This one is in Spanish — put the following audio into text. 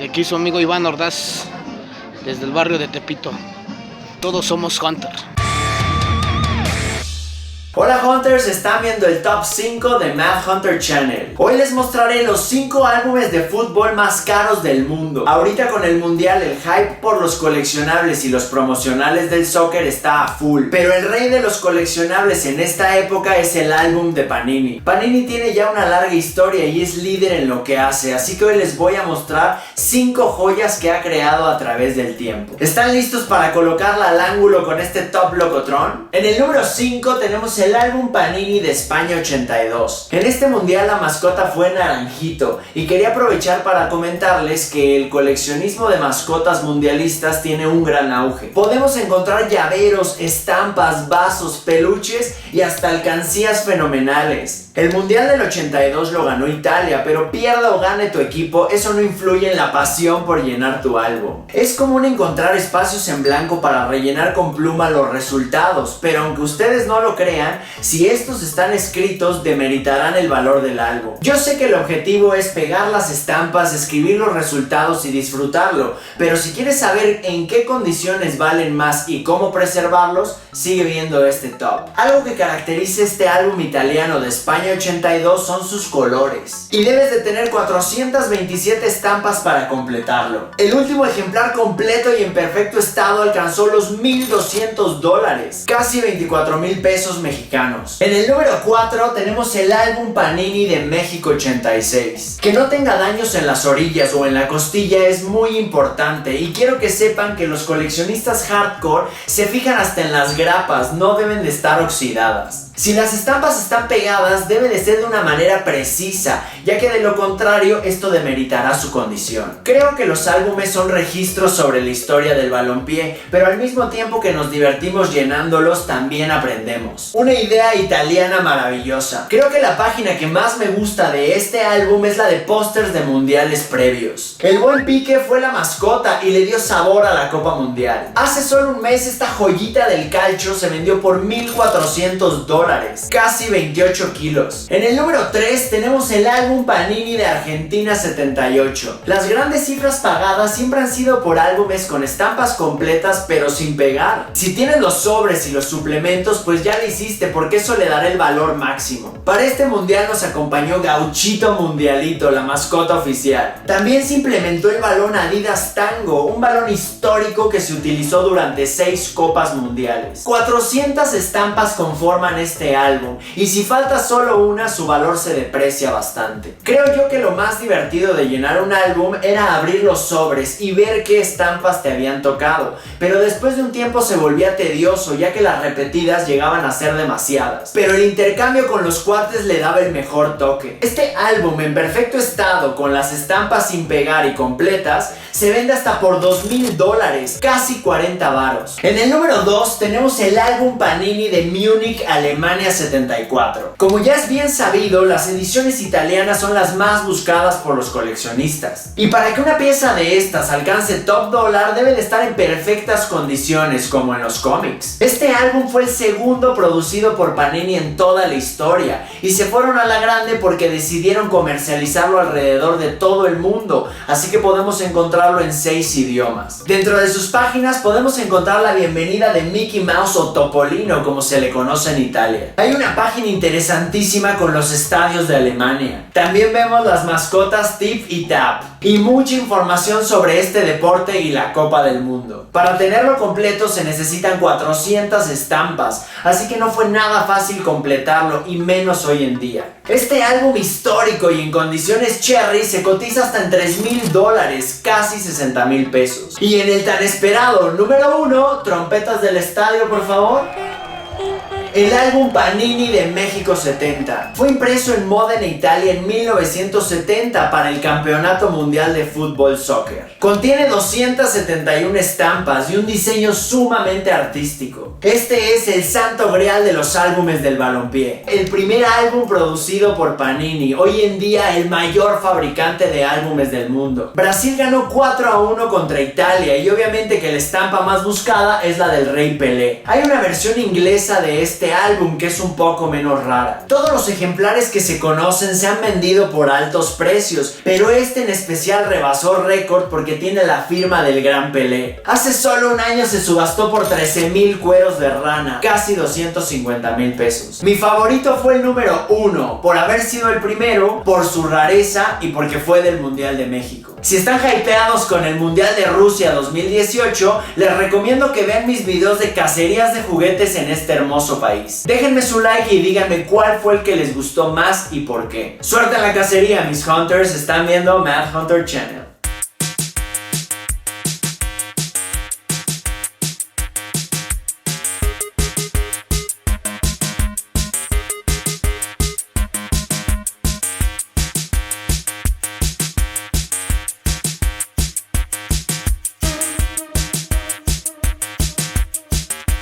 Aquí su amigo Iván Ordaz, desde el barrio de Tepito. Todos somos Hunter. Hola Hunters, están viendo el Top 5 de Mad Hunter Channel. Hoy les mostraré los 5 álbumes de fútbol más caros del mundo. Ahorita con el mundial el hype por los coleccionables y los promocionales del soccer está a full. Pero el rey de los coleccionables en esta época es el álbum de Panini. Panini tiene ya una larga historia y es líder en lo que hace, así que hoy les voy a mostrar 5 joyas que ha creado a través del tiempo. ¿Están listos para colocarla al ángulo con este top locotrón? En el número 5 tenemos el álbum Panini de España 82. En este mundial la mascota fue Naranjito y quería aprovechar para comentarles que el coleccionismo de mascotas mundialistas tiene un gran auge. Podemos encontrar llaveros, estampas, vasos, peluches y hasta alcancías fenomenales. El mundial del 82 lo ganó Italia, pero pierda o gane tu equipo, eso no influye en la pasión por llenar tu álbum. Es común encontrar espacios en blanco para rellenar con pluma los resultados, pero aunque ustedes no lo crean, si estos están escritos, demeritarán el valor del álbum. Yo sé que el objetivo es pegar las estampas, escribir los resultados y disfrutarlo, pero si quieres saber en qué condiciones valen más y cómo preservarlos, sigue viendo este top. Algo que caracteriza este álbum italiano de España 82 son sus colores, y debes de tener 427 estampas para completarlo. El último ejemplar completo y en perfecto estado alcanzó los $1,200, casi 24,000 pesos mexicanos. En el número 4 tenemos el álbum Panini de México 86. Que no tenga daños en las orillas o en la costilla es muy importante, y quiero que sepan que los coleccionistas hardcore se fijan hasta en las grapas, no deben de estar oxidadas. Si las estampas están pegadas, debe de ser de una manera precisa, ya que de lo contrario esto demeritará su condición. Creo que los álbumes son registros sobre la historia del balompié, pero al mismo tiempo que nos divertimos llenándolos, también aprendemos. Una idea italiana maravillosa. Creo que la página que más me gusta de este álbum es la de pósters de mundiales previos. El buen Pique fue la mascota y le dio sabor a la Copa Mundial. Hace solo un mes esta joyita del calcio se vendió por $1,400, casi 28 kilos. En el número 3 tenemos el álbum Panini de Argentina 78. Las grandes cifras pagadas siempre han sido por álbumes con estampas completas pero sin pegar. Si tienes los sobres y los suplementos, pues ya lo hiciste, porque eso le dará el valor máximo. Para este mundial nos acompañó Gauchito Mundialito, la mascota oficial. También se implementó el balón Adidas Tango, un balón histórico que se utilizó durante 6 copas mundiales. 400 estampas conforman este álbum, y si falta solo una, su valor se deprecia bastante. Creo yo que lo más divertido de llenar un álbum era abrir los sobres y ver qué estampas te habían tocado, pero después de un tiempo se volvía tedioso, ya que las repetidas llegaban a ser demasiadas. Pero el intercambio con los cuates le daba el mejor toque. Este álbum en perfecto estado, con las estampas sin pegar y completas, se vende hasta por $2,000, casi 40 varos. En el número 2 tenemos el álbum Panini de Múnich, Alemania 74. Como ya es bien sabido, las ediciones italianas son las más buscadas por los coleccionistas. Y para que una pieza de estas alcance top dólar, debe de estar en perfectas condiciones, como en los cómics. Este álbum fue el segundo producido por Panini en toda la historia, y se fueron a la grande porque decidieron comercializarlo alrededor de todo el mundo, así que podemos encontrarlo en 6 idiomas. Dentro de sus páginas podemos encontrar la bienvenida de Mickey Mouse, o Topolino como se le conoce en Italia. Hay una página interesantísima con los estadios de Alemania. También vemos las mascotas Tip y Tap, y mucha información sobre este deporte y la Copa del Mundo. Para tenerlo completo se necesitan 400 estampas, así que no fue nada fácil completarlo, y menos hoy en día. Este álbum histórico y en condiciones cherry se cotiza hasta en $3,000, casi 60,000 pesos. Y en el tan esperado número 1, trompetas del estadio, por favor. El álbum Panini de México 70 fue impreso en Módena, Italia en 1970 para el Campeonato Mundial de Fútbol Soccer. Contiene 271 estampas y un diseño sumamente artístico. Este es el santo grial de los álbumes del balompié. El primer álbum producido por Panini, hoy en día el mayor fabricante de álbumes del mundo. Brasil ganó 4-1 contra Italia, y obviamente que la estampa más buscada es la del Rey Pelé. Hay una versión inglesa de este este álbum, que es un poco menos rara. Todos los ejemplares que se conocen se han vendido por altos precios, pero este en especial rebasó récord porque tiene la firma del Gran Pelé. Hace solo un año se subastó por 13,000 cueros de rana, casi 250,000 pesos. Mi favorito fue el número 1, por haber sido el primero, por su rareza y porque fue del Mundial de México. Si están hypeados con el Mundial de Rusia 2018, les recomiendo que vean mis videos de cacerías de juguetes en este hermoso país. Déjenme su like y díganme cuál fue el que les gustó más y por qué. Suerte en la cacería, mis hunters. Están viendo Mad Hunter Channel.